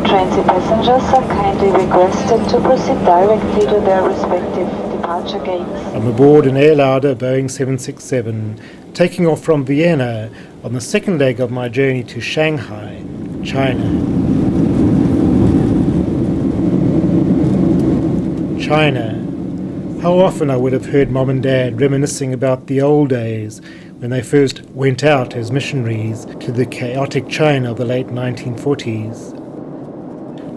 Transy passengers are kindly requested to proceed directly to their respective departure gates. I'm aboard an Air Lauda Boeing 767, taking off from Vienna on the second leg of my journey to Shanghai, China. China. How often I would have heard Mom and Dad reminiscing about the old days when they first went out as missionaries to the chaotic China of the late 1940s.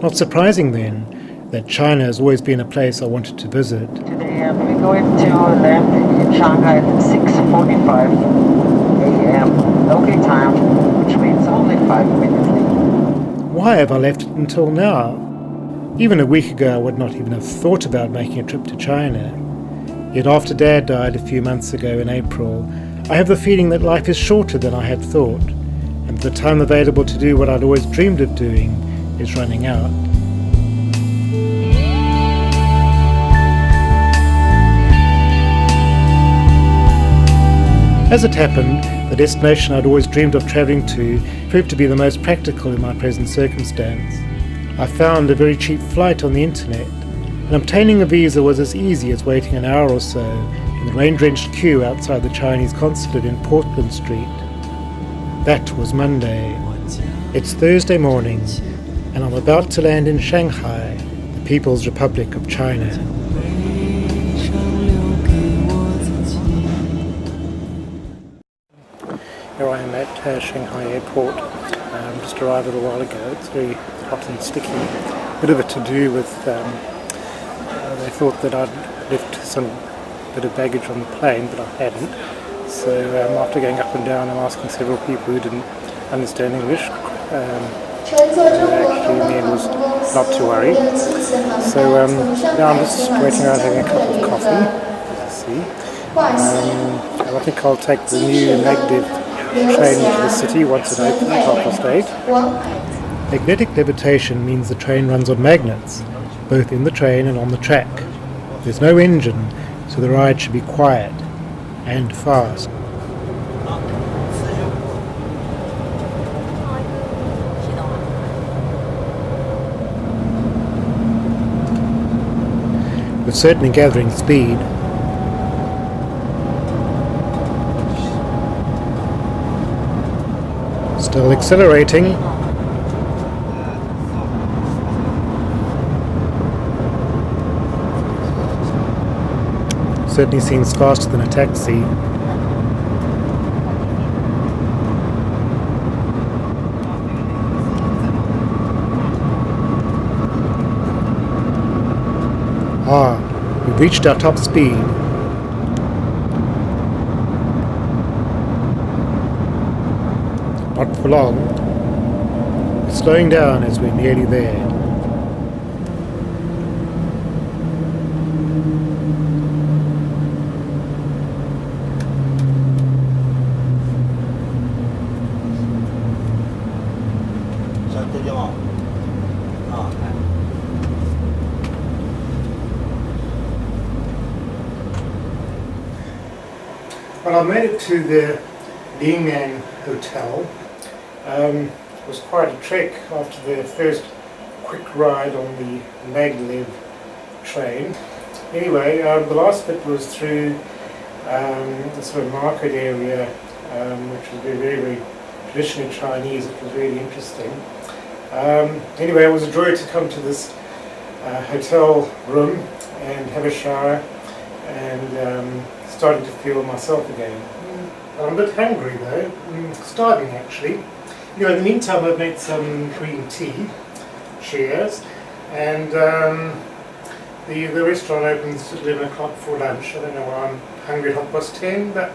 Not surprising then that China has always been a place I wanted to visit. Today we're going to land in Shanghai at 6:45 a.m. local time, which means only 5 minutes late. Why have I left it until now? Even a week ago I would not even have thought about making a trip to China. Yet after Dad died a few months ago in April, I have the feeling that life is shorter than I had thought, and the time available to do what I'd always dreamed of doing is running out. As it happened, the destination I'd always dreamed of travelling to proved to be the most practical in my present circumstance. I found a very cheap flight on the internet, and obtaining a visa was as easy as waiting an hour or so in the rain-drenched queue outside the Chinese consulate in Portland Street. That was Monday. It's Thursday morning, and I'm about to land in Shanghai, the People's Republic of China. Here I am at Shanghai Airport. Just arrived a little while ago. It's very hot and sticky. A bit of a to-do with, they thought that I'd left some bit of baggage on the plane, but I hadn't. So after going up and down and asking several people who didn't understand English, actually Ian was not to worry. So now I'm just waiting around having a cup of coffee, as you see. And I think I'll take the new Maglev train into the city once it opens at 8:30. Magnetic levitation means the train runs on magnets, both in the train and on the track. There's no engine, so the ride should be quiet and fast. We're certainly gathering speed. Still accelerating. Certainly seems faster than a taxi. We've reached our top speed. Not for long. We're slowing down as we're nearly there. Well, I made it to the Lingnan Hotel. It was quite a trek after the first quick ride on the Maglev train. Anyway, the last bit was through the sort of market area, which was very, very traditionally Chinese. It was really interesting. Anyway, it was a joy to come to this hotel room and have a shower and starting to feel myself again. I'm a bit hungry though, starving actually. Anyway, in the meantime I've made some green tea, cheers, and the restaurant opens at 11 o'clock for lunch. I don't know why I'm hungry at 10:30, but...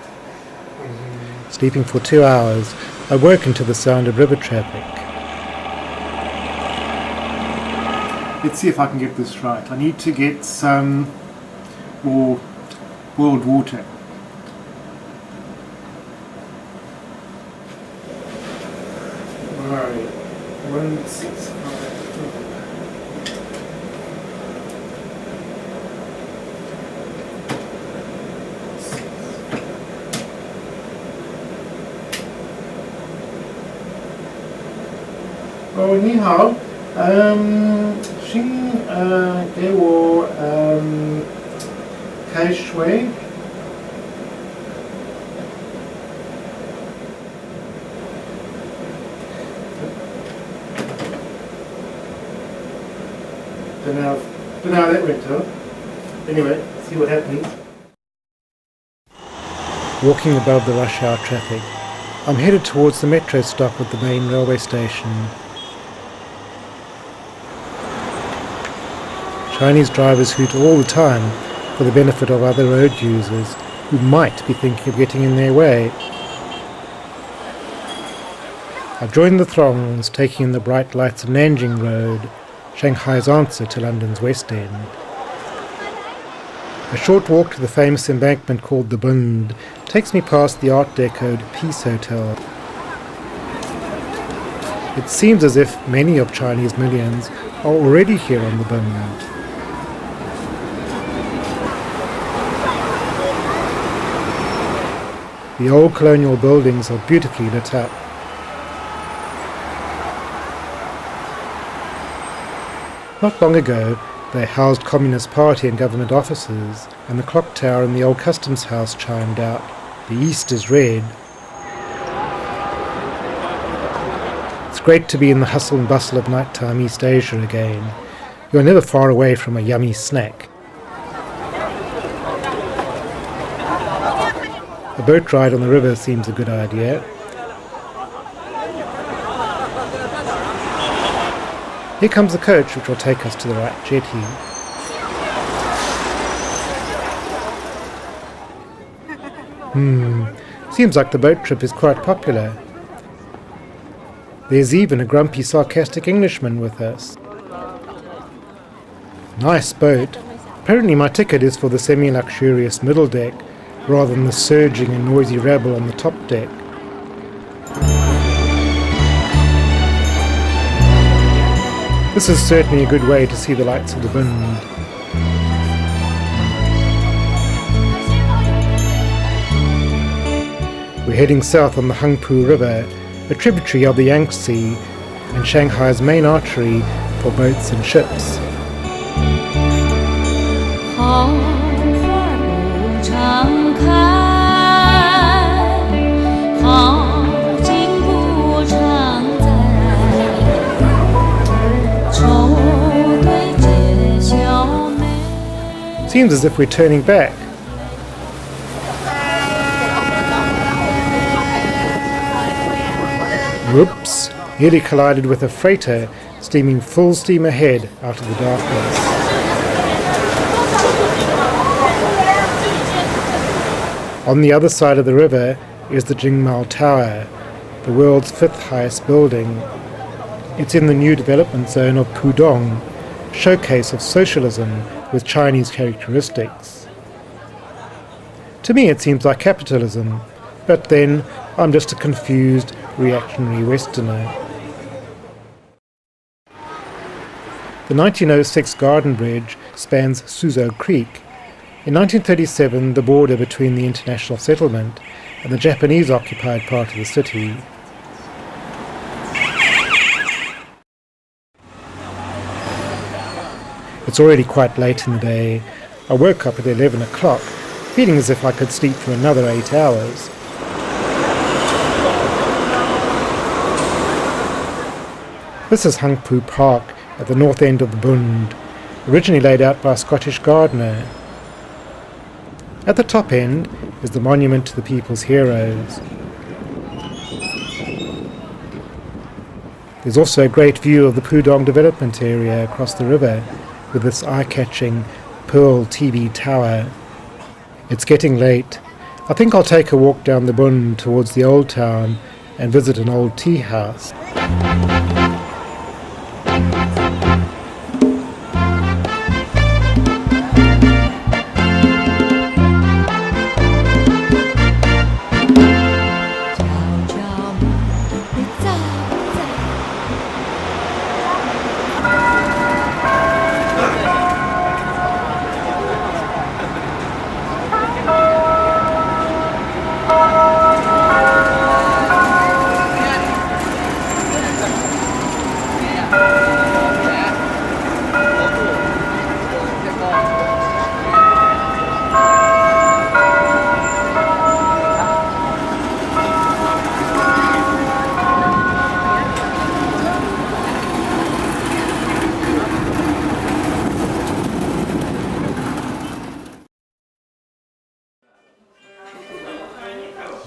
Sleeping for 2 hours, I woke to the sound of river traffic. Let's see if I can get this right. I need to get some more boiled water. Right, 165. Oh, ni hao. 新给我开水。Don't know how that went, huh? Anyway, see what happens. Walking above the rush hour traffic, I'm headed towards the metro stop at the main railway station. Chinese drivers hoot all the time for the benefit of other road users who might be thinking of getting in their way. I've joined the throngs taking in the bright lights of Nanjing Road, Shanghai's answer to London's West End. A short walk to the famous embankment called the Bund takes me past the Art Decoed Peace Hotel. It seems as if many of Chinese millions are already here on the Bund. The old colonial buildings are beautifully lit up. Not long ago, they housed Communist Party and government offices, and the clock tower in the old customs house chimed out, "The East is red." It's great to be in the hustle and bustle of nighttime East Asia again. You're never far away from a yummy snack. A boat ride on the river seems a good idea. Here comes the coach which will take us to the right jetty. Seems like the boat trip is quite popular. There's even a grumpy, sarcastic Englishman with us. Nice boat. Apparently my ticket is for the semi-luxurious middle deck, rather than the surging and noisy rabble on the top deck. This is certainly a good way to see the lights of the Bund. We're heading south on the Hangpu River, a tributary of the Yangtze and Shanghai's main artery for boats and ships. Seems as if we're turning back. Whoops! Nearly collided with a freighter steaming full steam ahead out of the darkness. On the other side of the river is the Jingmao Tower, the world's 5th highest building. It's in the new development zone of Pudong, showcase of socialism with Chinese characteristics. To me it seems like capitalism, but then I'm just a confused, reactionary Westerner. The 1906 Garden Bridge spans Suzhou Creek. In 1937, the border between the international settlement and the Japanese-occupied part of the city. It's already quite late in the day. I woke up at 11 o'clock, feeling as if I could sleep for another 8 hours. This is Hangpu Park at the north end of the Bund, originally laid out by a Scottish gardener. At the top end is the monument to the people's heroes. There's also a great view of the Pudong development area across the river, with this eye-catching Pearl TV tower. It's getting late. I think I'll take a walk down the Bund towards the old town and visit an old tea house.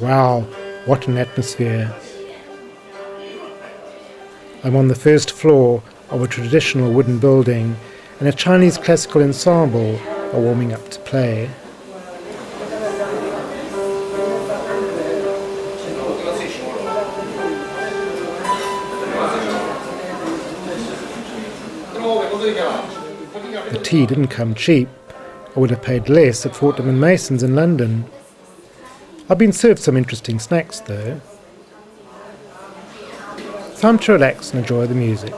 Wow, what an atmosphere. I'm on the first floor of a traditional wooden building, and a Chinese classical ensemble are warming up to play. The tea didn't come cheap. I would have paid less at Fortnum & Mason's in London. I've been served some interesting snacks though. Time to relax and enjoy the music.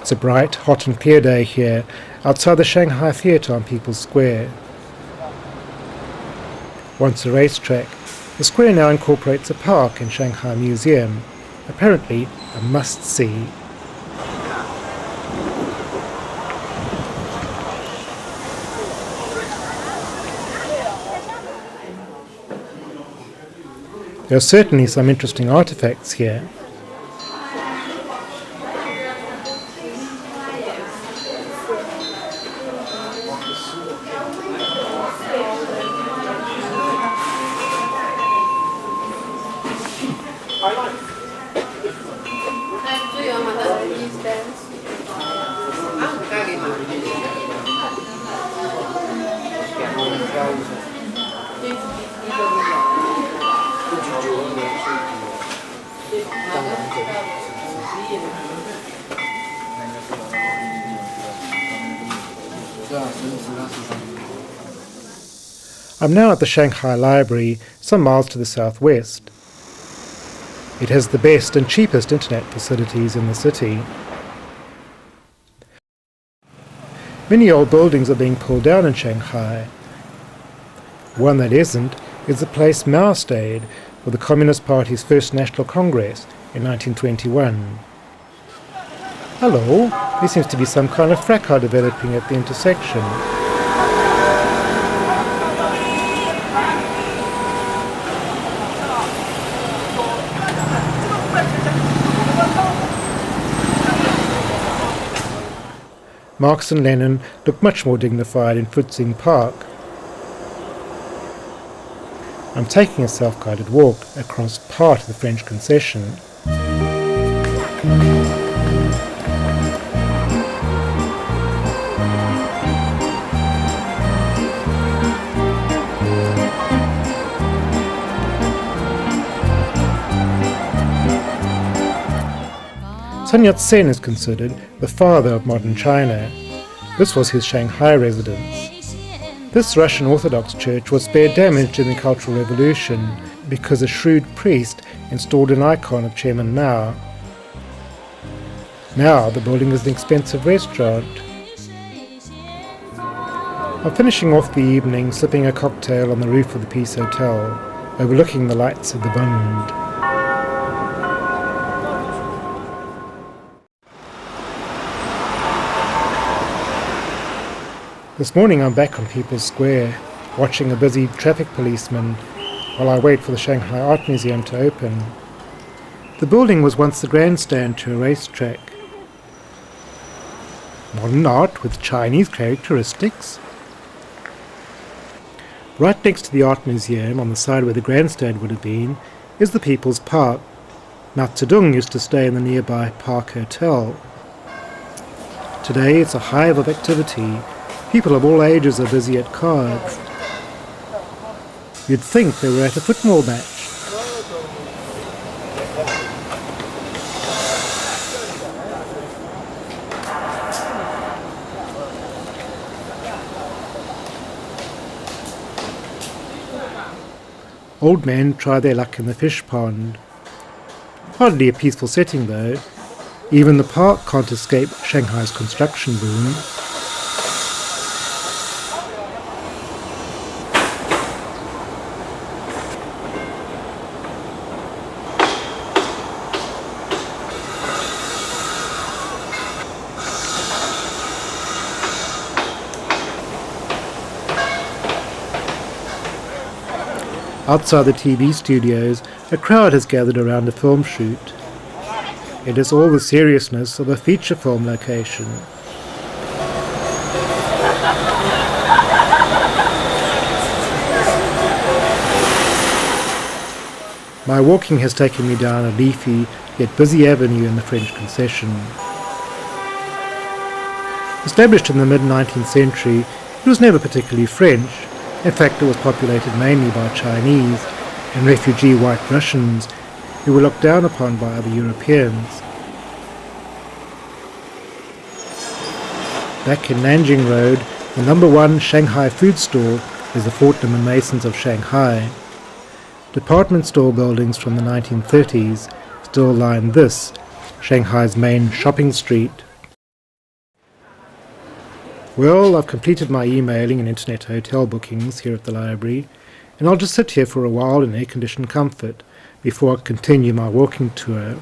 It's a bright, hot and clear day here, outside the Shanghai Theatre on People's Square. Once a racetrack, the square now incorporates a park and Shanghai Museum, apparently a must-see. There are certainly some interesting artifacts here. I'm now at the Shanghai Library, some miles to the southwest. It has the best and cheapest internet facilities in the city. Many old buildings are being pulled down in Shanghai. One that isn't is the place Mao stayed for the Communist Party's first National Congress in 1921. Hello, there seems to be some kind of fracas developing at the intersection. Marx and Lenin look much more dignified in Futsing Park. I'm taking a self-guided walk across part of the French concession. Sun Yat-sen is considered the father of modern China. This was his Shanghai residence. This Russian Orthodox church was spared damage in the Cultural Revolution because a shrewd priest installed an icon of Chairman Mao. Now the building is an expensive restaurant. I'm finishing off the evening sipping a cocktail on the roof of the Peace Hotel, overlooking the lights of the Bund. This morning I'm back on People's Square, watching a busy traffic policeman while I wait for the Shanghai Art Museum to open. The building was once the grandstand to a racetrack. Modern art with Chinese characteristics? Right next to the Art Museum, on the side where the grandstand would have been, is the People's Park. Mao Zedong used to stay in the nearby Park Hotel. Today it's a hive of activity. People of all ages are busy at cards. You'd think they were at a football match. Old men try their luck in the fish pond. Hardly a peaceful setting though. Even the park can't escape Shanghai's construction boom. Outside the TV studios, a crowd has gathered around a film shoot. It is all the seriousness of a feature film location. My walking has taken me down a leafy yet busy avenue in the French Concession. Established in the mid-19th century, it was never particularly French. In fact, it was populated mainly by Chinese and refugee white Russians who were looked down upon by other Europeans. Back in Nanjing Road, the number 1 Shanghai food store is the Fortnum and Masons of Shanghai. Department store buildings from the 1930s still line this, Shanghai's main shopping street. Well, I've completed my emailing and internet hotel bookings here at the library, and I'll just sit here for a while in air-conditioned comfort before I continue my walking tour.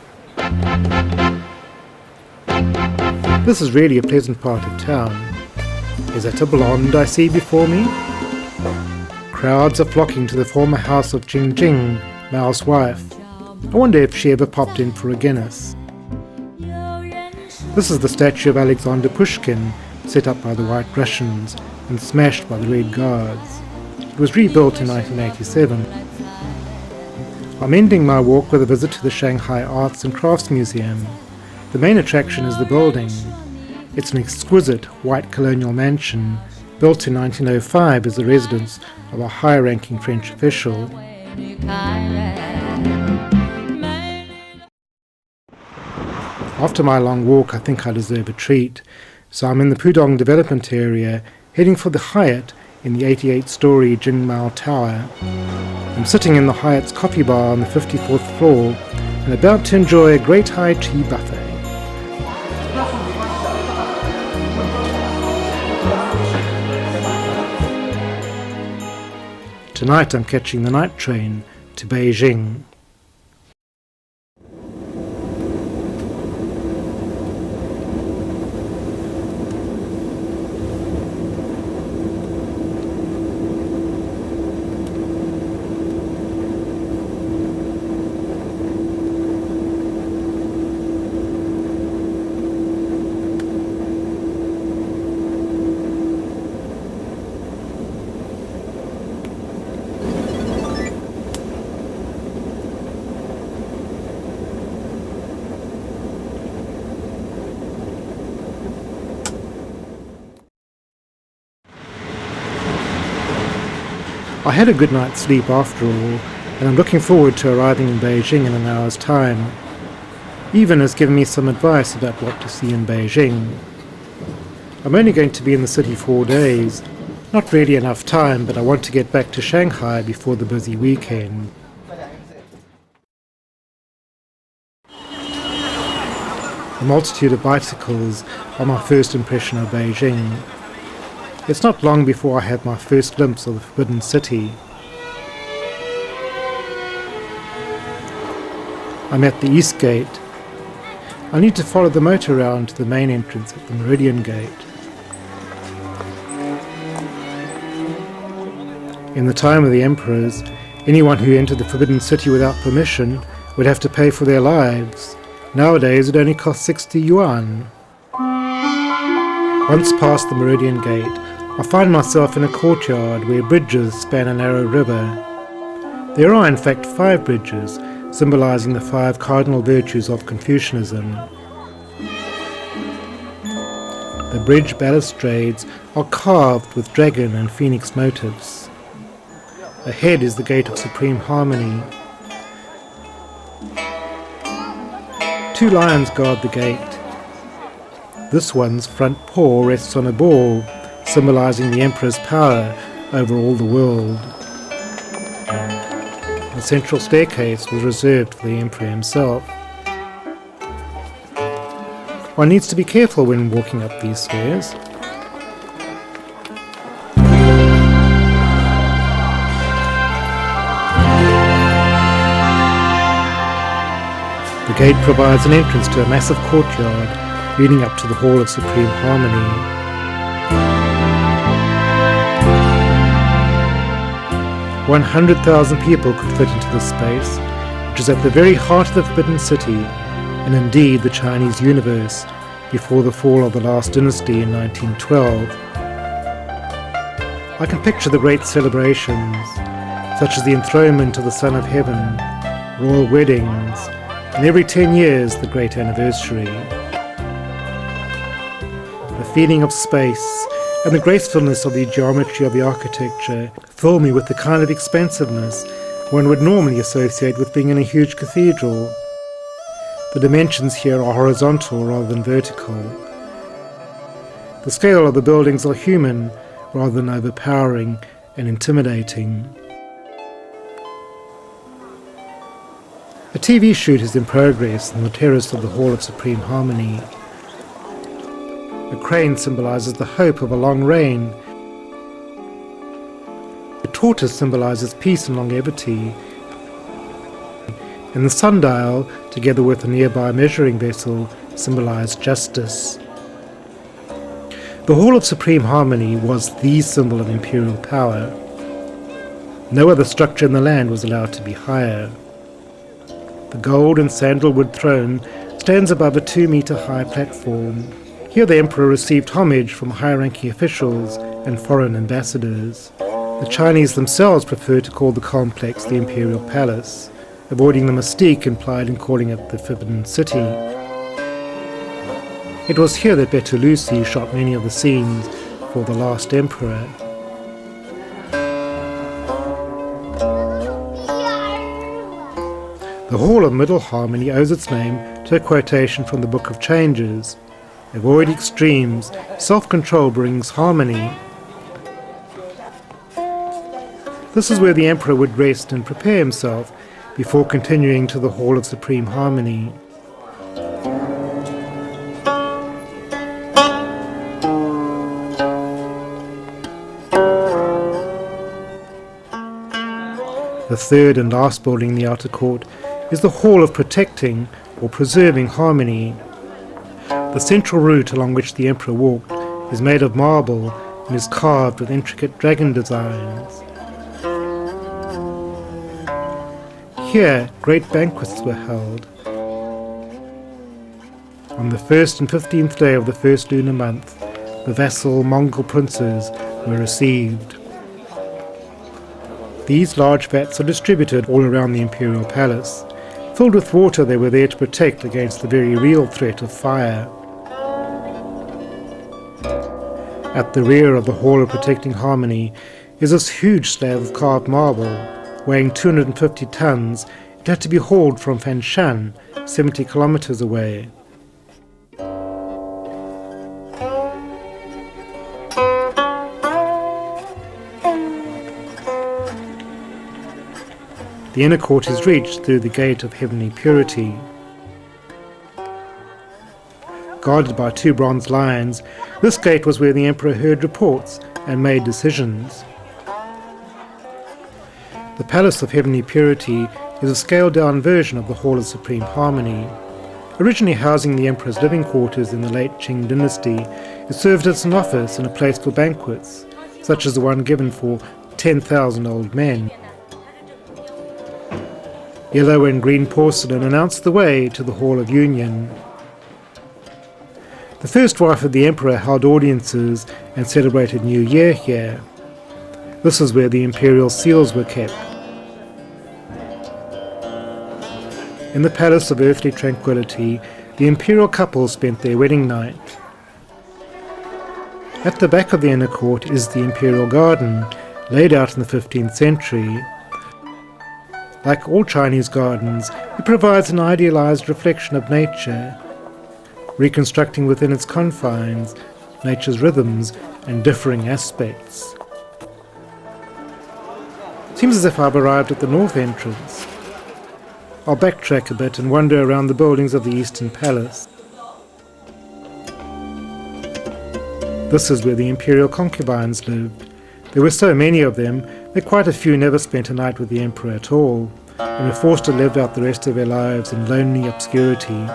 This is really a pleasant part of town. Is that a blonde I see before me? Crowds are flocking to the former house of Jing Jing, Mao's wife. I wonder if she ever popped in for a Guinness. This is the statue of Alexander Pushkin, set up by the White Russians and smashed by the Red Guards. It was rebuilt in 1987. I'm ending my walk with a visit to the Shanghai Arts and Crafts Museum. The main attraction is the building. It's an exquisite white colonial mansion built in 1905 as the residence of a high-ranking French official. After my long walk, I think I deserve a treat. So I'm in the Pudong development area, heading for the Hyatt in the 88-story Jingmao Tower. I'm sitting in the Hyatt's coffee bar on the 54th floor and about to enjoy a great high tea buffet. Tonight I'm catching the night train to Beijing. I had a good night's sleep after all, and I'm looking forward to arriving in Beijing in an hour's time. Evan has given me some advice about what to see in Beijing. I'm only going to be in the city 4 days. Not really enough time, but I want to get back to Shanghai before the busy weekend. The multitude of bicycles are my first impression of Beijing. It's not long before I have my first glimpse of the Forbidden City. I'm at the East Gate. I need to follow the motor around to the main entrance at the Meridian Gate. In the time of the emperors, anyone who entered the Forbidden City without permission would have to pay for their lives. Nowadays it only costs 60 yuan. Once past the Meridian Gate, I find myself in a courtyard where bridges span a narrow river. There are in fact 5 bridges, symbolizing the 5 cardinal virtues of Confucianism. The bridge balustrades are carved with dragon and phoenix motifs. Ahead is the Gate of Supreme Harmony. 2 lions guard the gate. This one's front paw rests on a ball, symbolizing the Emperor's power over all the world. The central staircase was reserved for the Emperor himself. One needs to be careful when walking up these stairs. The gate provides an entrance to a massive courtyard leading up to the Hall of Supreme Harmony. – 100,000 people could fit into this space, which is at the very heart of the Forbidden City, and indeed the Chinese universe, before the fall of the last dynasty in 1912. I can picture the great celebrations, such as the enthronement of the Son of Heaven, royal weddings, and every 10 years the great anniversary. The feeling of space and the gracefulness of the geometry of the architecture fill me with the kind of expansiveness one would normally associate with being in a huge cathedral. The dimensions here are horizontal rather than vertical. The scale of the buildings are human rather than overpowering and intimidating. A TV shoot is in progress on the terrace of the Hall of Supreme Harmony. A crane symbolizes the hope of a long reign. The tortoise symbolizes peace and longevity. And the sundial, together with a nearby measuring vessel, symbolize justice. The Hall of Supreme Harmony was the symbol of imperial power. No other structure in the land was allowed to be higher. The gold and sandalwood throne stands above a 2-meter-high platform. Here the emperor received homage from high-ranking officials and foreign ambassadors. The Chinese themselves prefer to call the complex the Imperial Palace, avoiding the mystique implied in calling it the Forbidden City. It was here that Bertolucci shot many of the scenes for The Last Emperor. The Hall of Middle Harmony owes its name to a quotation from the Book of Changes. Avoid extremes, self-control brings harmony. This is where the Emperor would rest and prepare himself before continuing to the Hall of Supreme Harmony. The third and last building in the outer court is the Hall of Protecting or Preserving Harmony. The central route along which the Emperor walked is made of marble and is carved with intricate dragon designs. Here, great banquets were held. On the 1st and 15th day of the first lunar month, the vassal Mongol princes were received. These large vats are distributed all around the imperial palace. Filled with water, they were there to protect against the very real threat of fire. At the rear of the Hall of Protecting Harmony is this huge slab of carved marble, weighing 250 tons. It had to be hauled from Fanshan, 70 kilometers away. The inner court is reached through the Gate of Heavenly Purity. Guarded by 2 bronze lions, this gate was where the Emperor heard reports and made decisions. The Palace of Heavenly Purity is a scaled-down version of the Hall of Supreme Harmony. Originally housing the Emperor's living quarters in the late Qing dynasty, it served as an office and a place for banquets, such as the one given for 10,000 old men. Yellow and green porcelain announced the way to the Hall of Union. The first wife of the emperor held audiences and celebrated New Year here. This is where the imperial seals were kept. In the Palace of Earthly Tranquility, the imperial couple spent their wedding night. At the back of the inner court is the imperial garden, laid out in the 15th century. Like all Chinese gardens, it provides an idealized reflection of nature, reconstructing within its confines nature's rhythms and differing aspects. Seems as if I've arrived at the north entrance. I'll backtrack a bit and wander around the buildings of the Eastern Palace. This is where the imperial concubines lived. There were so many of them that quite a few never spent a night with the emperor at all, and were forced to live out the rest of their lives in lonely obscurity.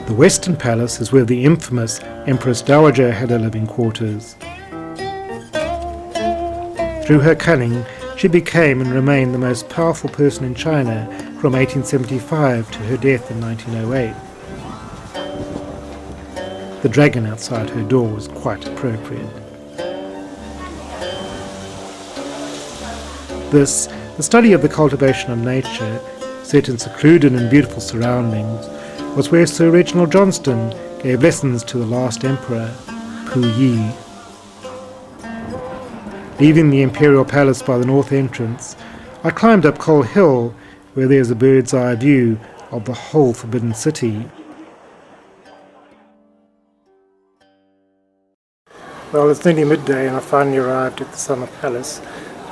The Western Palace is where the infamous Empress Dowager had her living quarters. Through her cunning, she became and remained the most powerful person in China from 1875 to her death in 1908. The dragon outside her door was quite appropriate. This, the study of the cultivation of nature, set in secluded and beautiful surroundings, was where Sir Reginald Johnston gave lessons to the last emperor, Pu Yi. Leaving the imperial palace by the north entrance, I climbed up Cole Hill, where there's a bird's eye view of the whole Forbidden City. Well, it's nearly midday and I finally arrived at the Summer Palace.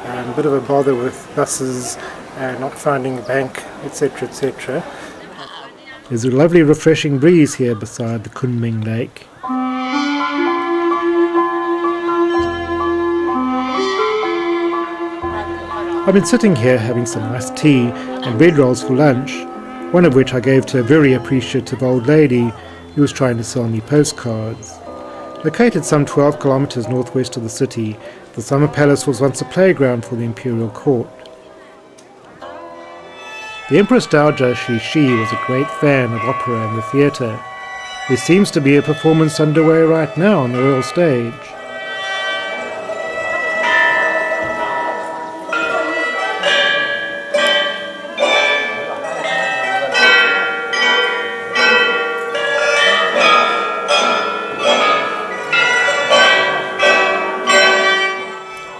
A bit of a bother with buses and not finding a bank, etc., etc. There's a lovely refreshing breeze here beside the Kunming Lake. I've been sitting here having some nice tea and bread rolls for lunch, one of which I gave to a very appreciative old lady who was trying to sell me postcards. Located some 12 kilometers northwest of the city, the Summer Palace was once a playground for the imperial court. The Empress Dowager Cixi was a great fan of opera and the theatre. There seems to be a performance underway right now on the royal stage.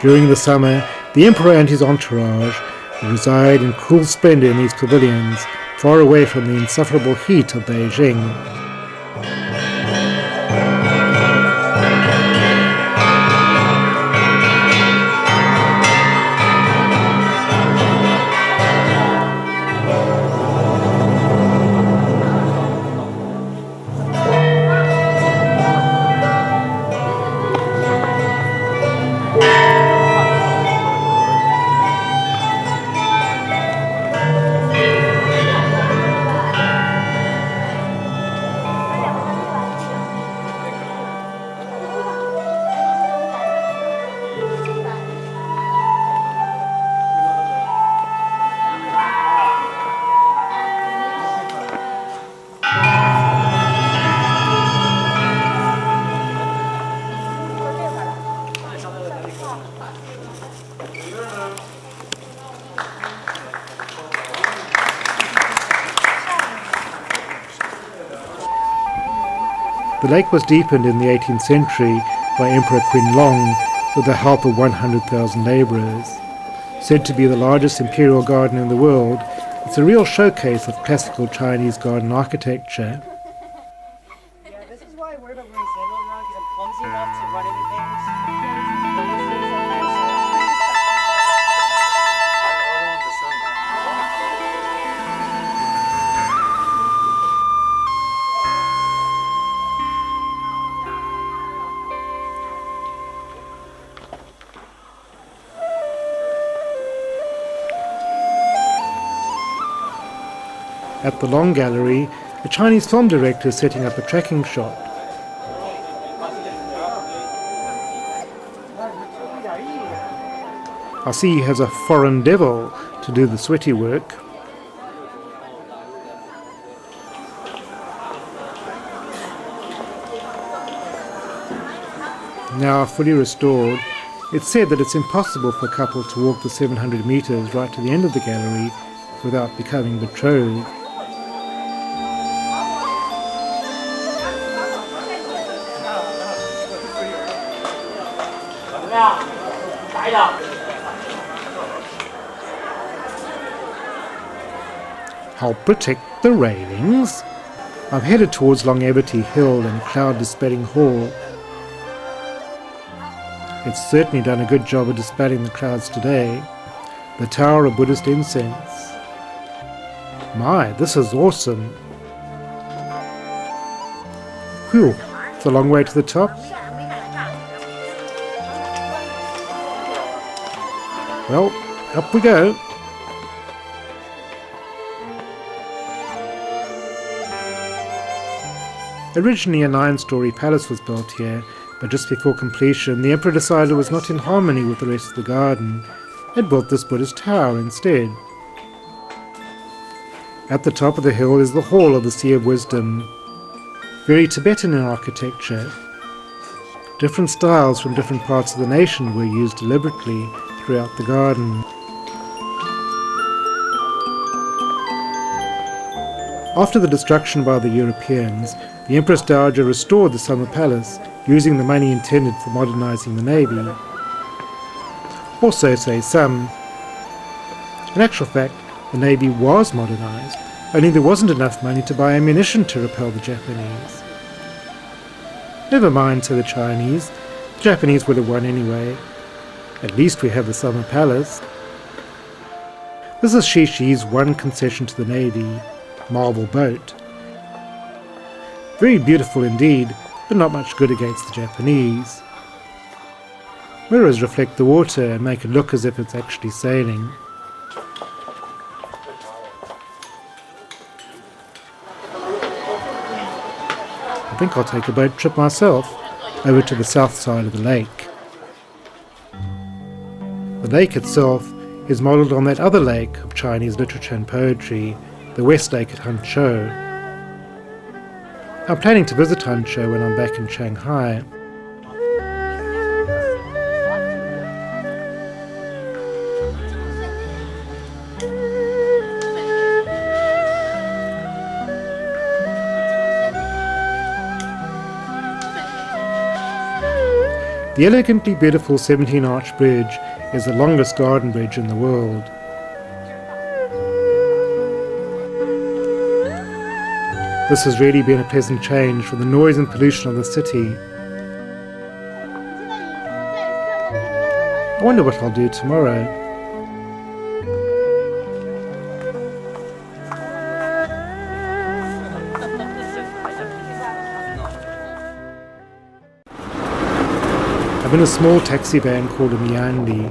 During the summer, the emperor and his entourage would reside in cool splendour in these pavilions, far away from the insufferable heat of Beijing. The lake was deepened in the 18th century by Emperor Qianlong with the help of 100,000 labourers. Said to be the largest imperial garden in the world, it's a real showcase of classical Chinese garden architecture. Yeah, this is why I worry about wearing sandals around because I'm clumsy enough to run into things. At the Long Gallery, a Chinese film director is setting up a tracking shot. I see he has a foreign devil to do the sweaty work. Now fully restored, it's said that it's impossible for a couple to walk the 700 metres right to the end of the gallery without becoming betrothed. I'll protect the railings. I'm headed towards Longevity Hill and Cloud Dispelling Hall. It's certainly done a good job of dispelling the clouds today. The Tower of Buddhist Incense. My, this is awesome. Whew, it's a long way to the top. Well, up we go. Originally a 9-story palace was built here, but just before completion the emperor decided it was not in harmony with the rest of the garden and built this Buddhist tower instead. At the top of the hill is the Hall of the Sea of Wisdom, very Tibetan in architecture. Different styles from different parts of the nation were used deliberately throughout the garden. After the destruction by the Europeans, the Empress Dowager restored the summer palace, using the money intended for modernizing the navy. Or so say some. In actual fact, the navy was modernized, only there wasn't enough money to buy ammunition to repel the Japanese. Never mind, say the Chinese, the Japanese would have won anyway. At least we have the summer palace. This is Shishi's one concession to the navy, marble boat. Very beautiful indeed, but not much good against the Japanese. Mirrors reflect the water and make it look as if it's actually sailing. I think I'll take a boat trip myself, over to the south side of the lake. The lake itself is modelled on that other lake of Chinese literature and poetry, the West Lake at Hanzhou. I'm planning to visit Hanzhou when I'm back in Shanghai. The elegantly beautiful 17-arch bridge is the longest garden bridge in the world. This has really been a pleasant change from the noise and pollution of the city. I wonder what I'll do tomorrow. I'm in a small taxi van called a Miandi,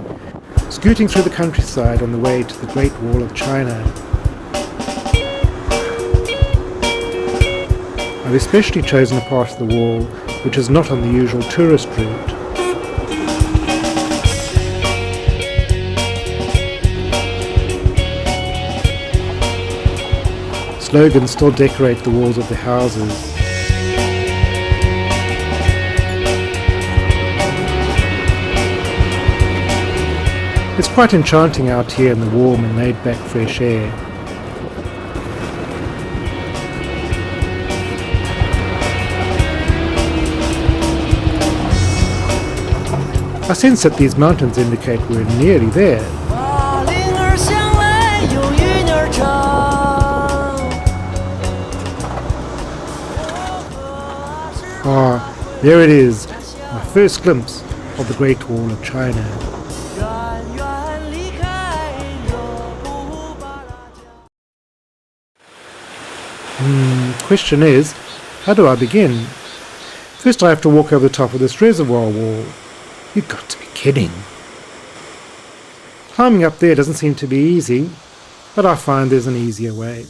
scooting through the countryside on the way to the Great Wall of China. I've especially chosen a part of the wall which is not on the usual tourist route. Slogans still decorate the walls of the houses. It's quite enchanting out here in the warm and laid-back fresh air. I sense that these mountains indicate we're nearly there. Ah, there it is, my first glimpse of the Great Wall of China. Question is, how do I begin? First I have to walk over the top of this reservoir wall. You've got to be kidding. Climbing up there doesn't seem to be easy, but I find there's an easier way.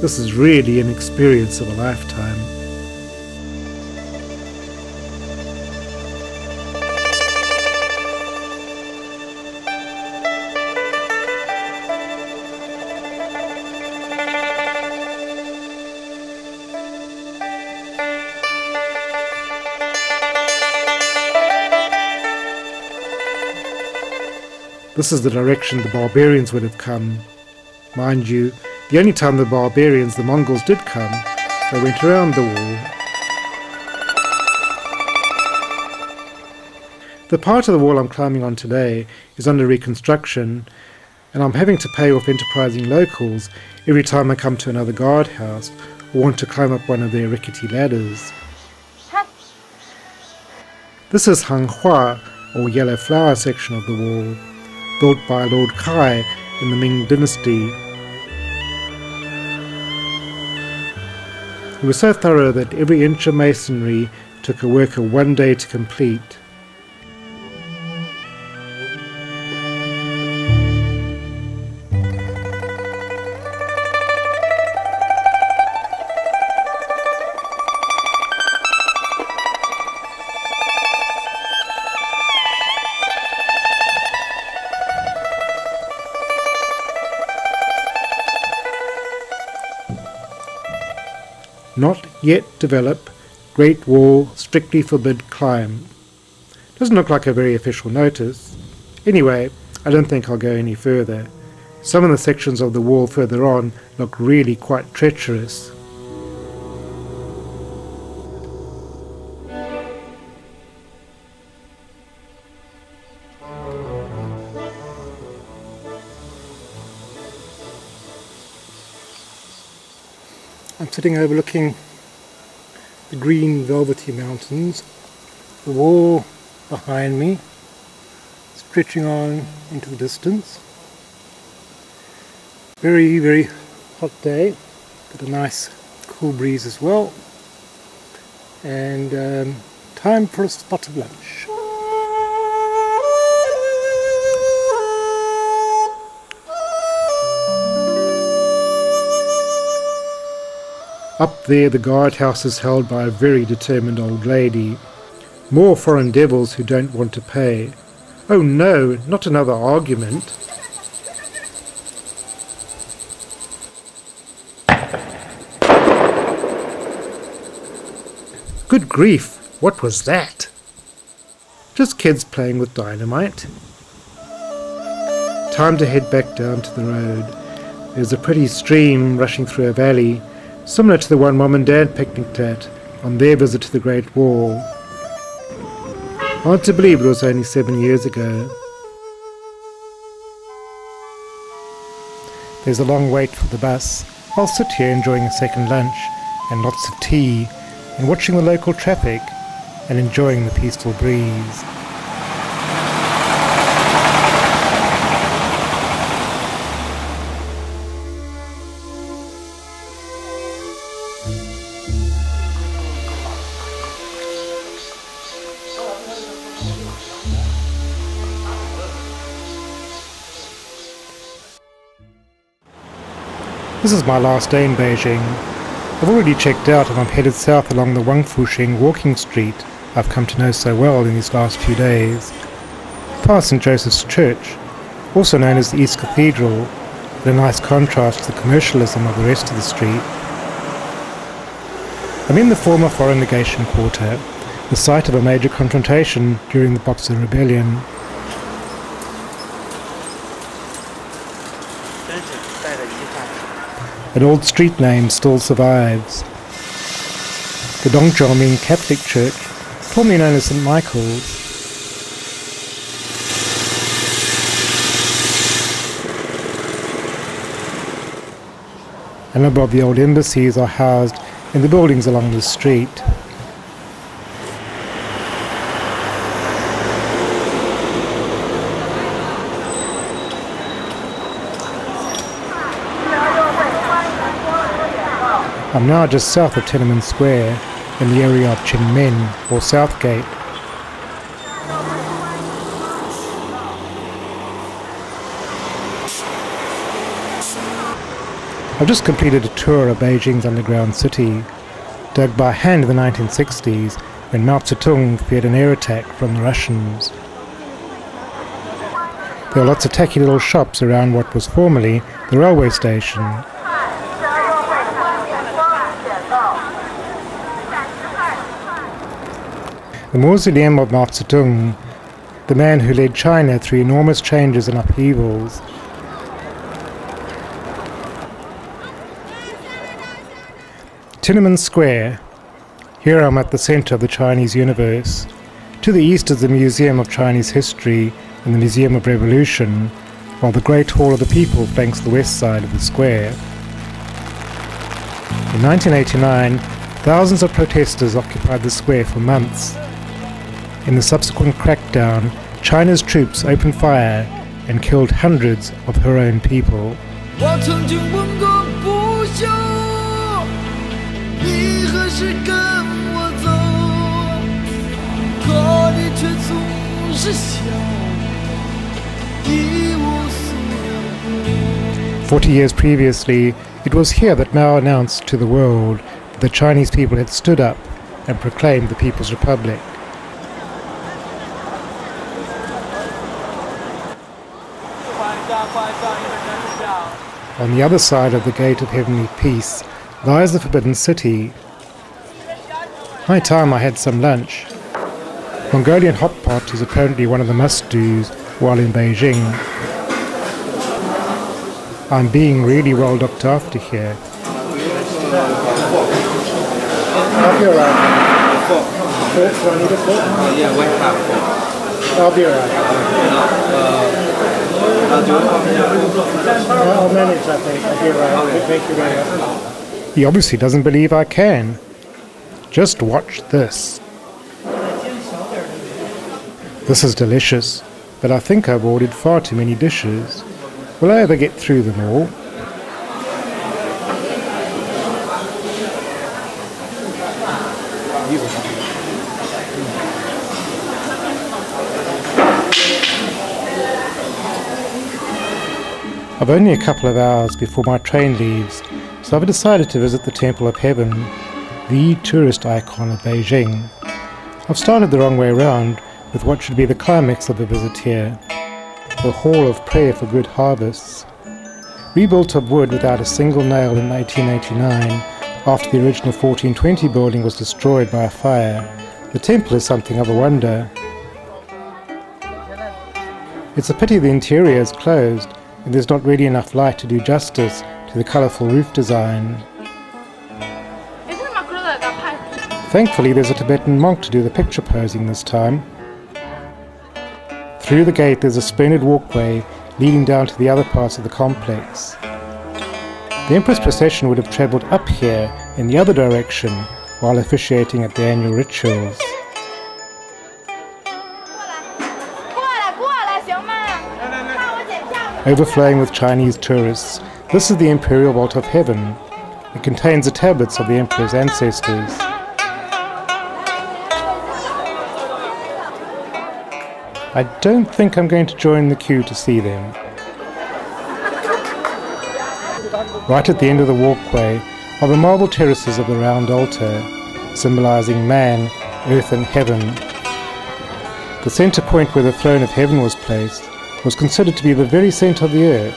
This is really an experience of a lifetime. This is the direction the barbarians would have come. Mind you, the only time the Mongols did come, they went around the wall. The part of the wall I'm climbing on today is under reconstruction, and I'm having to pay off enterprising locals every time I come to another guardhouse or want to climb up one of their rickety ladders. This is Hanghua, or Yellow Flower section of the wall, built by Lord Kai in the Ming dynasty. It was so thorough that every inch of masonry took a worker 1 day to complete. Not yet develop, Great Wall strictly forbid climb. Doesn't look like a very official notice. Anyway, I don't think I'll go any further. Some of the sections of the wall further on look really quite treacherous. I'm sitting overlooking the green velvety mountains, the wall behind me stretching on into the distance. Very, very hot day, got a nice cool breeze as well, and time for a spot of lunch. Up there the guardhouse is held by a very determined old lady. More foreign devils who don't want to pay. Oh no, not another argument. Good grief, what was that? Just kids playing with dynamite. Time to head back down to the road. There's a pretty stream rushing through a valley, similar to the one Mom and Dad picnicked at on their visit to the Great Wall. Hard to believe it was only 7 years ago. There's a long wait for the bus. I'll sit here enjoying a second lunch and lots of tea and watching the local traffic and enjoying the peaceful breeze. This is my last day in Beijing. I've already checked out and I'm headed south along the Wangfuxing walking street I've come to know so well in these last few days. Past St. Joseph's Church, also known as the East Cathedral, with a nice contrast to the commercialism of the rest of the street. I'm in the former foreign legation quarter, the site of a major confrontation during the Boxer Rebellion. An old street name still survives. The Dongzhongming Catholic Church, formerly known as St. Michael's. A number of the old embassies are housed in the buildings along this street. I'm now just south of Tiananmen Square, in the area of Qingmen, or Southgate. I've just completed a tour of Beijing's underground city, dug by hand in the 1960s when Mao Zedong feared an air attack from the Russians. There are lots of tacky little shops around what was formerly the railway station. The mausoleum of Mao Zedong, the man who led China through enormous changes and upheavals. Tiananmen Square. Here I'm at the center of the Chinese universe. To the east is the Museum of Chinese History and the Museum of Revolution, while the Great Hall of the People flanks the west side of the square. In 1989, thousands of protesters occupied the square for months. In the subsequent crackdown, China's troops opened fire and killed hundreds of her own people. "40 years previously, it was here that Mao announced to the world that the Chinese people had stood up and proclaimed the People's Republic. On the other side of the Gate of Heavenly Peace lies the Forbidden City. High time I had some lunch. Mongolian hot pot is apparently one of the must-dos while in Beijing. I'm being really well looked after here." I'll be alright. Do I need a fork? Yeah, one half. I'll be alright. I'll manage, I think. I'll be alright. Thank you very much. He obviously doesn't believe I can. Just watch this. This is delicious, but I think I've ordered far too many dishes. Will I ever get through them all? I've only a couple of hours before my train leaves, so I've decided to visit the Temple of Heaven, the tourist icon of Beijing. I've started the wrong way around with what should be the climax of the visit here, the Hall of Prayer for Good Harvests. Rebuilt of wood without a single nail in 1889, after the original 1420 building was destroyed by a fire, the temple is something of a wonder. It's a pity the interior is closed, and there's not really enough light to do justice to the colourful roof design. Thankfully, there's a Tibetan monk to do the picture posing this time. Through the gate there's a splendid walkway leading down to the other parts of the complex. The Empress procession would have travelled up here in the other direction while officiating at the annual rituals. Overflowing with Chinese tourists, this is the Imperial Vault of Heaven. It contains the tablets of the Emperor's ancestors. I don't think I'm going to join the queue to see them. Right at the end of the walkway are the marble terraces of the round altar, symbolizing man, earth and heaven. The center point where the throne of heaven was placed was considered to be the very center of the earth.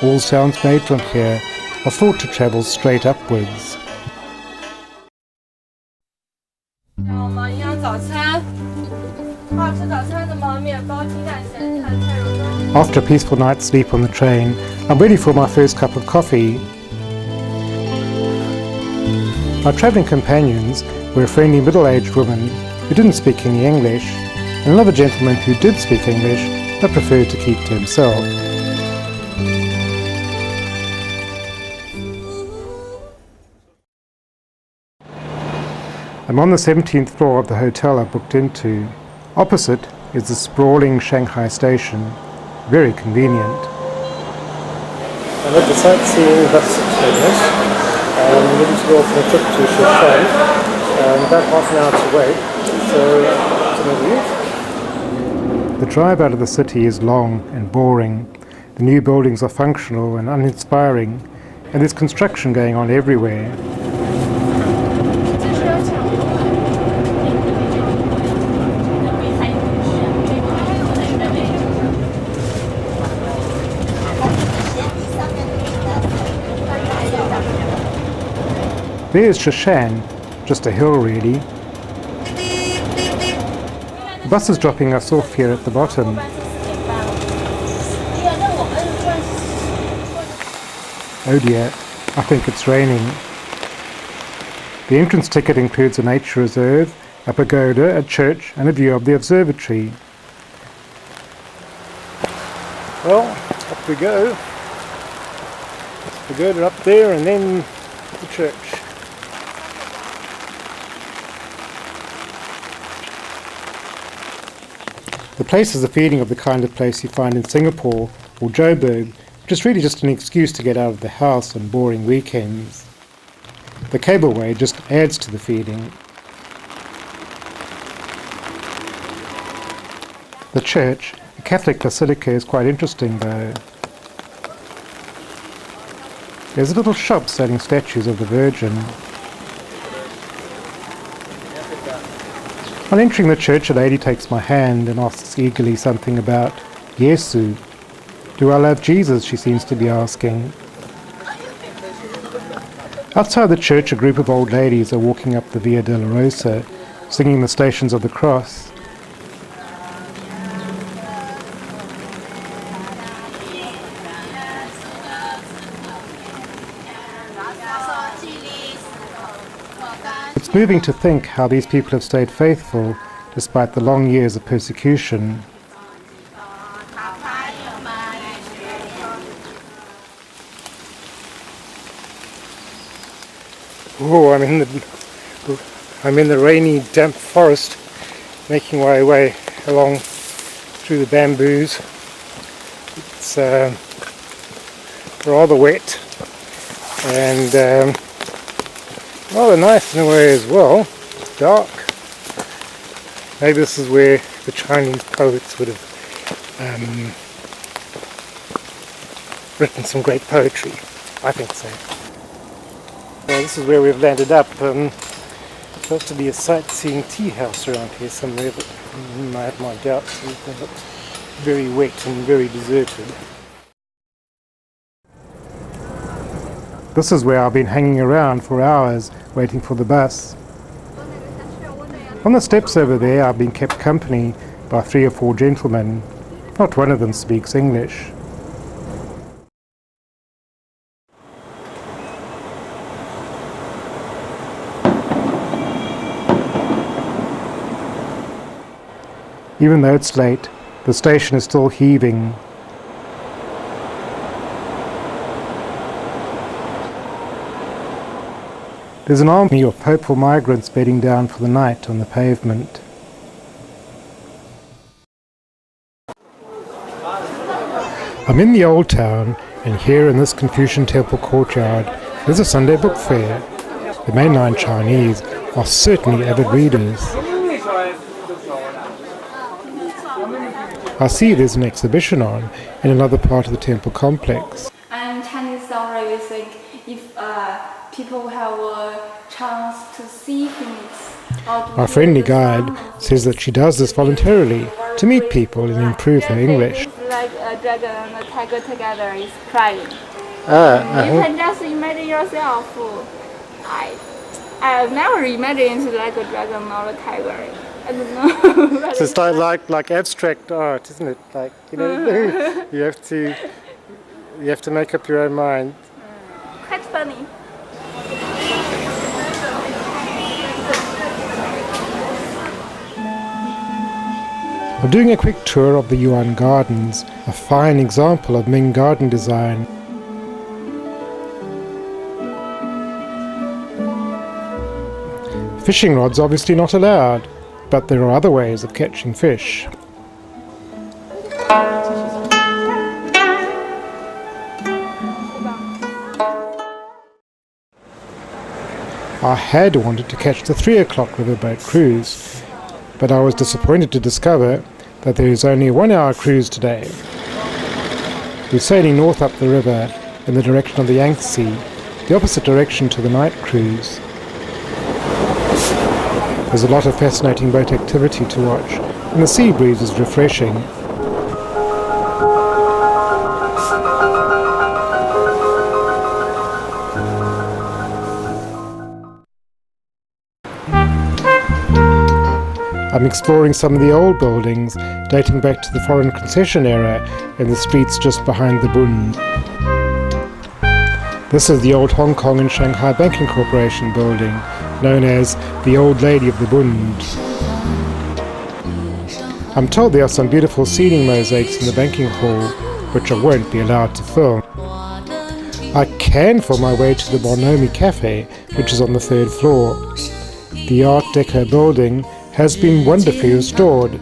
All sounds made from here are thought to travel straight upwards. After a peaceful night's sleep on the train, I'm ready for my first cup of coffee. My travelling companions were a friendly middle-aged woman who didn't speak any English, and another gentleman who did speak English but preferred to keep to himself. I'm on the 17th floor of the hotel I booked into. Opposite is the sprawling Shanghai station. Very convenient. I'm at the sightseeing bus terminus. I'm ready to go for a trip to Shushan. About half an hour to wait, so leave. The drive out of the city is long and boring. The new buildings are functional and uninspiring, and there's construction going on everywhere. There's Shashan, just a hill really. The bus is dropping us off here at the bottom. Oh dear, I think it's raining. The entrance ticket includes a nature reserve, a pagoda, a church and a view of the observatory. Well, up we go. Pagoda up there and then the church. The place is a feeling of the kind of place you find in Singapore or Joburg, which is really just an excuse to get out of the house on boring weekends. The cableway just adds to the feeling. The church, a Catholic basilica, is quite interesting though. There's a little shop selling statues of the Virgin. On entering the church, a lady takes my hand and asks eagerly something about Yesu. Do I love Jesus, she seems to be asking. Outside the church, a group of old ladies are walking up the Via Dolorosa, singing the Stations of the Cross. It's moving to think how these people have stayed faithful despite the long years of persecution. Oh, I'm in the rainy, damp forest, making my way along through the bamboos. It's rather wet and rather nice in a way as well. It's dark. Maybe this is where the Chinese poets would have written some great poetry. I think so. Well, this is where we've landed up. Supposed to be a sightseeing tea house around here somewhere, but I have my doubts. It looks very wet and very deserted. This is where I've been hanging around for hours, waiting for the bus. On the steps over there, I've been kept company by 3 or 4 gentlemen. Not one of them speaks English. Even though it's late, the station is still heaving. There's an army of hopeful migrants bedding down for the night on the pavement. I'm in the old town, and here in this Confucian temple courtyard, there's a Sunday book fair. The mainline Chinese are certainly avid readers. I see there's an exhibition on in another part of the temple complex. And Chinese already think if people have a chance to see things. Our friendly guide says that she does this voluntarily to meet people and improve her English. Like a dragon and a tiger together is crying. You can just imagine yourself. I've never imagined like a dragon or a tiger. I don't know. So it's like abstract art, isn't it? Like, you know, you have to make up your own mind. Quite funny. I'm doing a quick tour of the Yuan Gardens, a fine example of Ming garden design. Fishing rods obviously not allowed, but there are other ways of catching fish. I had wanted to catch the 3 o'clock riverboat cruise, but I was disappointed to discover that there is only a 1-hour cruise today. We're sailing north up the river in the direction of the Yangtze, the opposite direction to the night cruise. There's a lot of fascinating boat activity to watch, and the sea breeze is refreshing. I'm exploring some of the old buildings dating back to the foreign concession era in the streets just behind the Bund. This is the old Hong Kong and Shanghai Banking Corporation building, known as the Old Lady of the Bund. I'm told there are some beautiful ceiling mosaics in the banking hall, which I won't be allowed to film. I can find my way to the Bonomi Cafe, which is on the 3rd floor. The Art Deco building has been wonderfully restored.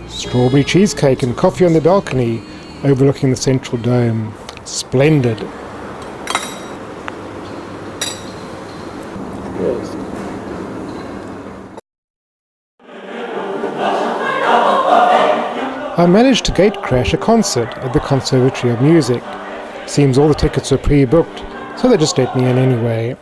Strawberry cheesecake and coffee on the balcony overlooking the central dome. Splendid. I managed to gate crash a concert at the Conservatory of Music. Seems all the tickets were pre-booked, so they just let me in anyway.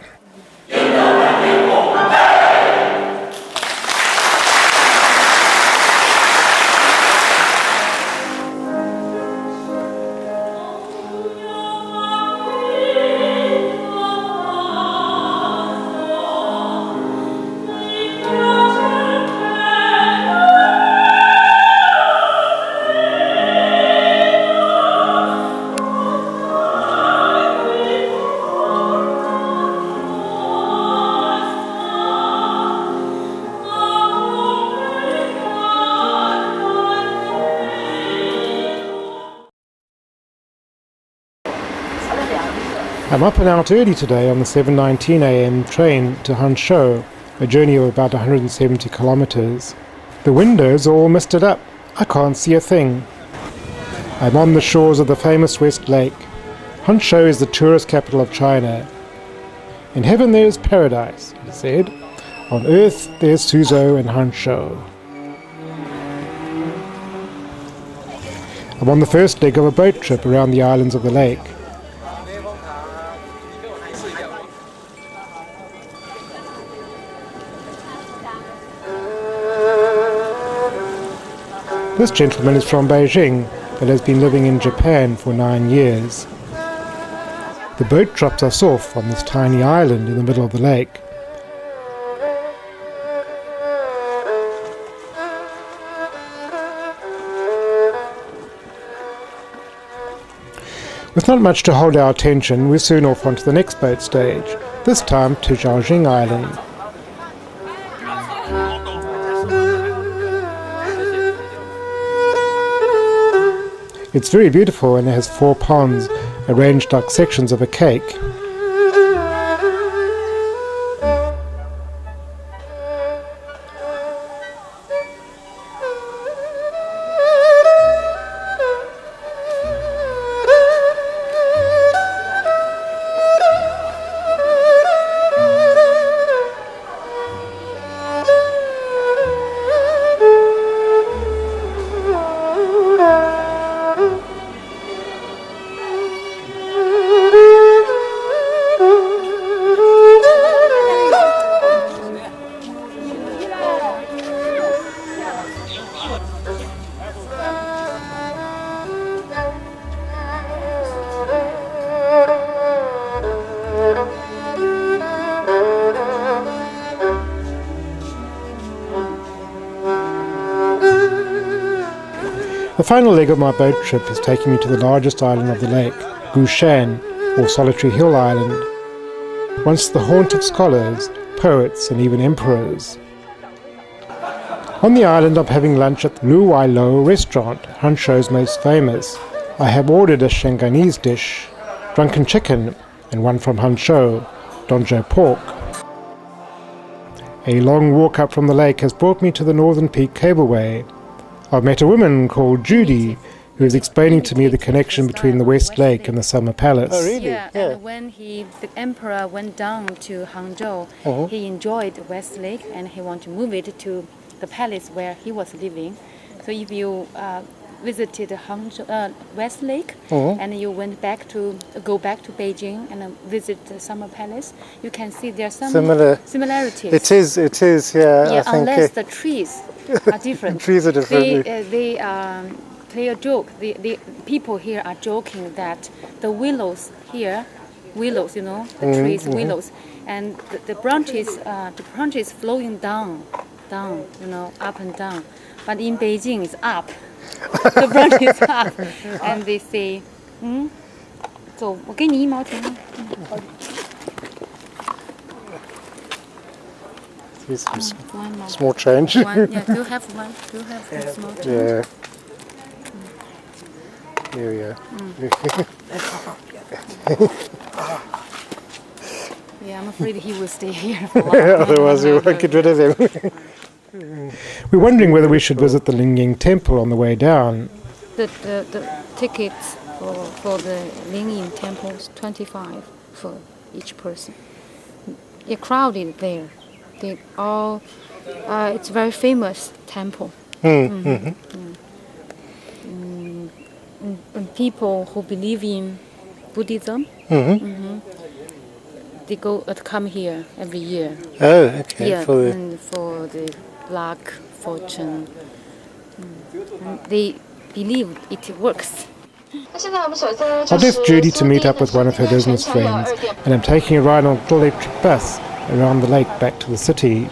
I'm up and out early today on the 7:19 a.m. train to Hanshou, a journey of about 170 kilometers. The windows are all misted up. I can't see a thing. I'm on the shores of the famous West Lake. Hanshou is the tourist capital of China. In heaven there is paradise, he said. On earth there's Suzhou and Hanshou. I'm on the first leg of a boat trip around the islands of the lake. This gentleman is from Beijing, but has been living in Japan for 9 years. The boat drops us off on this tiny island in the middle of the lake. With not much to hold our attention, we're soon off onto the next boat stage, this time to Zhaojing Island. It's very beautiful and it has 4 ponds arranged like sections of a cake. The final leg of my boat trip is taking me to the largest island of the lake, Gushan, or Solitary Hill Island, once the haunt of scholars, poets and even emperors. On the island I'm having lunch at the Lu Wai Lo restaurant, Hanshou's most famous. I have ordered a Shanghainese dish, drunken chicken, and one from Hanshou, Donzhou pork. A long walk up from the lake has brought me to the Northern Peak Cableway. I've met a woman called Judy, who was explaining to me the connection between the West Lake and the Summer Palace. Oh, really? Yeah, and when the emperor went down to Hangzhou, he enjoyed West Lake and he wanted to move it to the palace where he was living. So if you visited Hangzhou, West Lake and you go back to Beijing and visit the Summer Palace, you can see there are some similarities. It is, yeah. Yeah, I think unless the trees are different. trees are different. They play a joke. The people here are joking that the willows here, you know, the trees, willows, and the branches flowing down, you know, up and down. But in Beijing, it's up. The branch is up, and they say, 走，我给你1毛钱。 Here's some One more. small change. One, yeah, do you have one? Do you have one small change? Yeah. Here we go. Yeah, I'm afraid he will stay here for a while. Otherwise we won't get rid of him. We're wondering whether we should visit the Lingying Temple on the way down. The tickets for the Lingying Temple is 25 for each person. You're crowded there. They all, it's a very famous temple. And people who believe in Buddhism, they come here every year. Oh, okay. Yeah, and for the luck, fortune. And they believe it works. I left Judy to meet up with one of her business friends, and I'm taking a ride on an electric bus around the lake back to the city.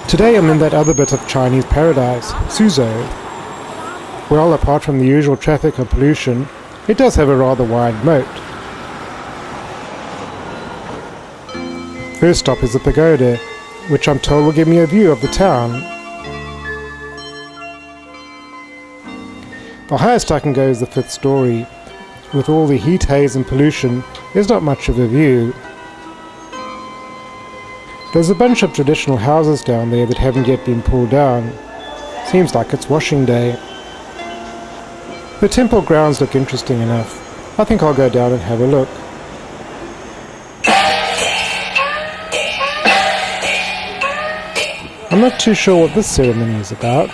Today I'm in that other bit of Chinese paradise, Suzhou. Well, apart from the usual traffic and pollution, it does have a rather wide moat. First stop is the pagoda, which I'm told will give me a view of the town. The highest I can go is the 5th story. With all the heat, haze and pollution, there's not much of a view. There's a bunch of traditional houses down there that haven't yet been pulled down. Seems like it's washing day. The temple grounds look interesting enough. I think I'll go down and have a look. I'm not too sure what this ceremony is about.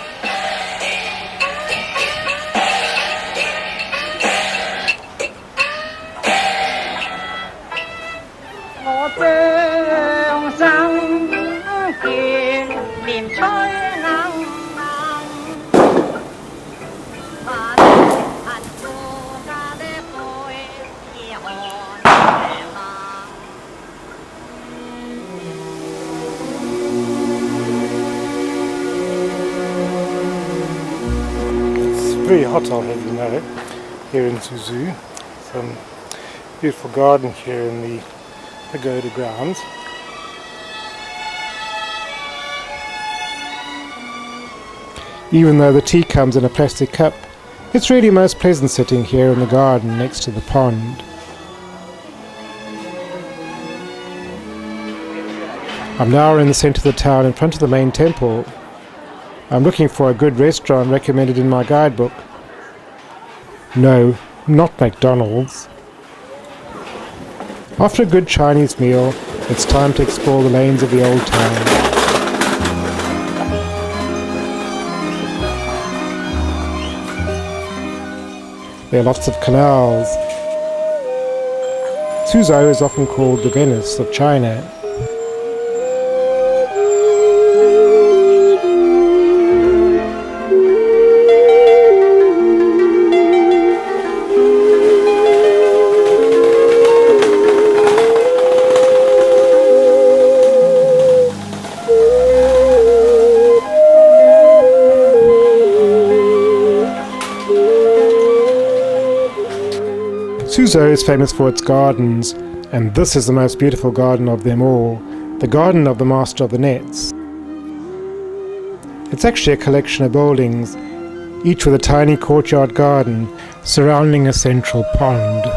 Very hot, I'll have you know, here in Suzhou. Some beautiful garden here in the pagoda grounds. Even though the tea comes in a plastic cup, it's really most pleasant sitting here in the garden next to the pond. I'm now in the centre of the town in front of the main temple. I'm looking for a good restaurant recommended in my guidebook. No, not McDonald's. After a good Chinese meal, it's time to explore the lanes of the old town. There are lots of canals. Suzhou is often called the Venice of China. Suzhou is famous for its gardens, and this is the most beautiful garden of them all, the garden of the Master of the Nets. It's actually a collection of buildings, each with a tiny courtyard garden surrounding a central pond.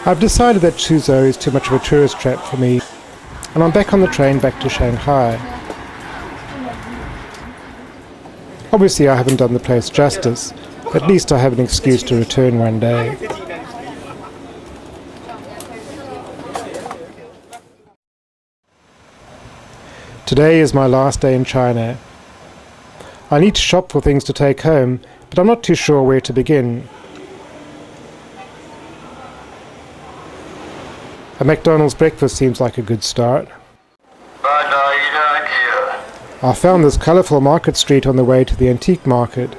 I've decided that Suzhou is too much of a tourist trap for me, and I'm back on the train back to Shanghai. Obviously I haven't done the place justice, at least I have an excuse to return one day. Today is my last day in China. I need to shop for things to take home, but I'm not too sure where to begin. A McDonald's breakfast seems like a good start. I found this colourful market street on the way to the antique market.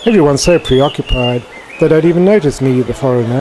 Everyone's so preoccupied, they don't even notice me, the foreigner.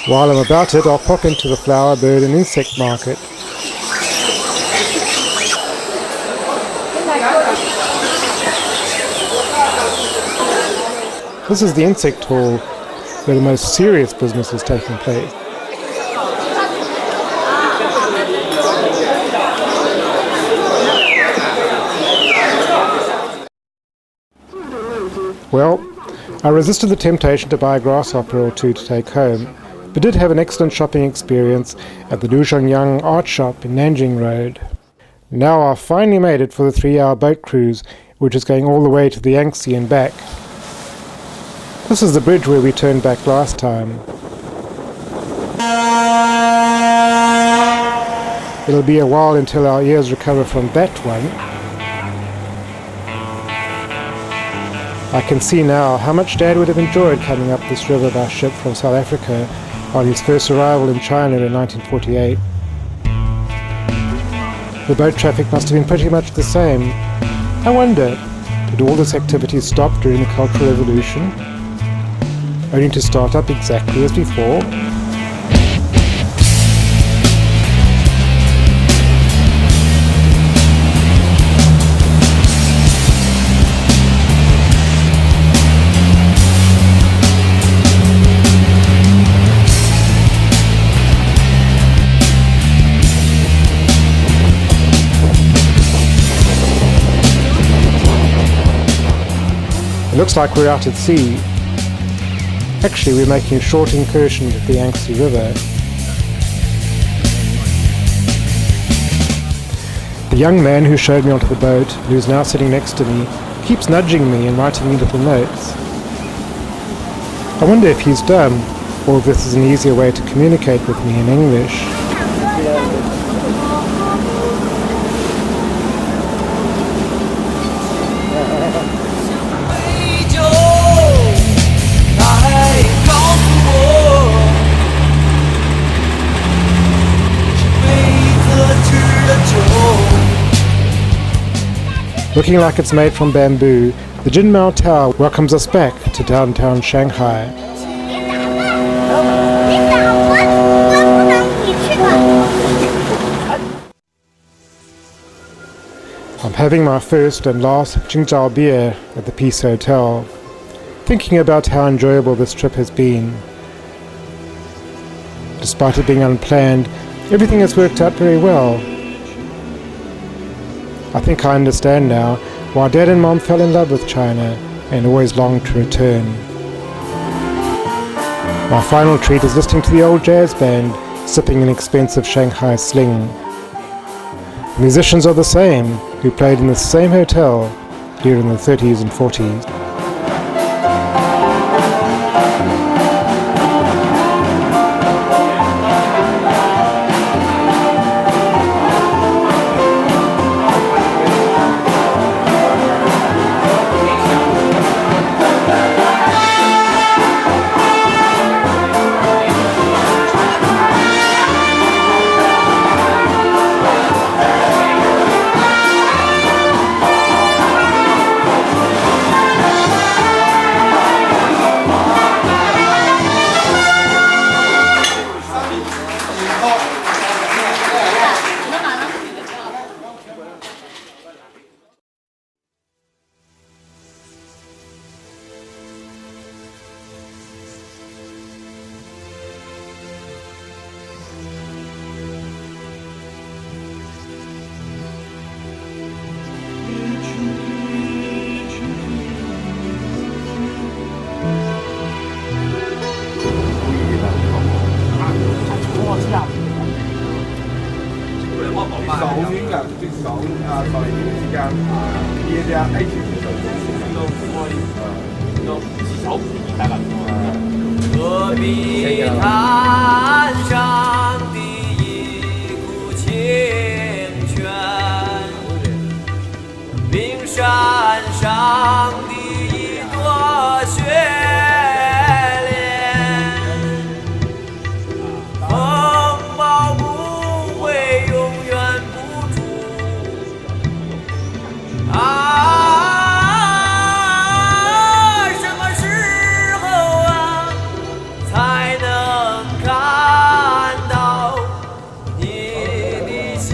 While I'm about it, I'll pop into the flower, bird and insect market. This is the insect hall, where the most serious business is taking place. Well, I resisted the temptation to buy a grasshopper or two to take home, but did have an excellent shopping experience at the Duzhongyang Art Shop in Nanjing Road. Now I've finally made it for the 3-hour boat cruise, which is going all the way to the Yangtze and back. This is the bridge where we turned back last time. It'll be a while until our ears recover from that one. I can see now how much Dad would have enjoyed coming up this river by ship from South Africa on his first arrival in China in 1948. The boat traffic must have been pretty much the same. I wonder, did all this activity stop during the Cultural Revolution, only to start up exactly as before? It looks like we're out at sea. Actually, we're making a short incursion into the Yangtze River. The young man who showed me onto the boat, who's now sitting next to me, keeps nudging me and writing me little notes. I wonder if he's dumb, or if this is an easier way to communicate with me in English. Looking like it's made from bamboo, the Jinmao Tower welcomes us back to downtown Shanghai. I'm having my first and last Qingzhao beer at the Peace Hotel, thinking about how enjoyable this trip has been. Despite it being unplanned, everything has worked out very well. I think I understand now why Dad and Mom fell in love with China and always longed to return. My final treat is listening to the old jazz band sipping an expensive Shanghai Sling. The musicians are the same, who played in the same hotel during the 30s and 40s.戈壁滩上的一股清泉，冰山上的一朵雪莲，风暴不会永远不住什么时候才能看到你的笑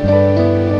Bye.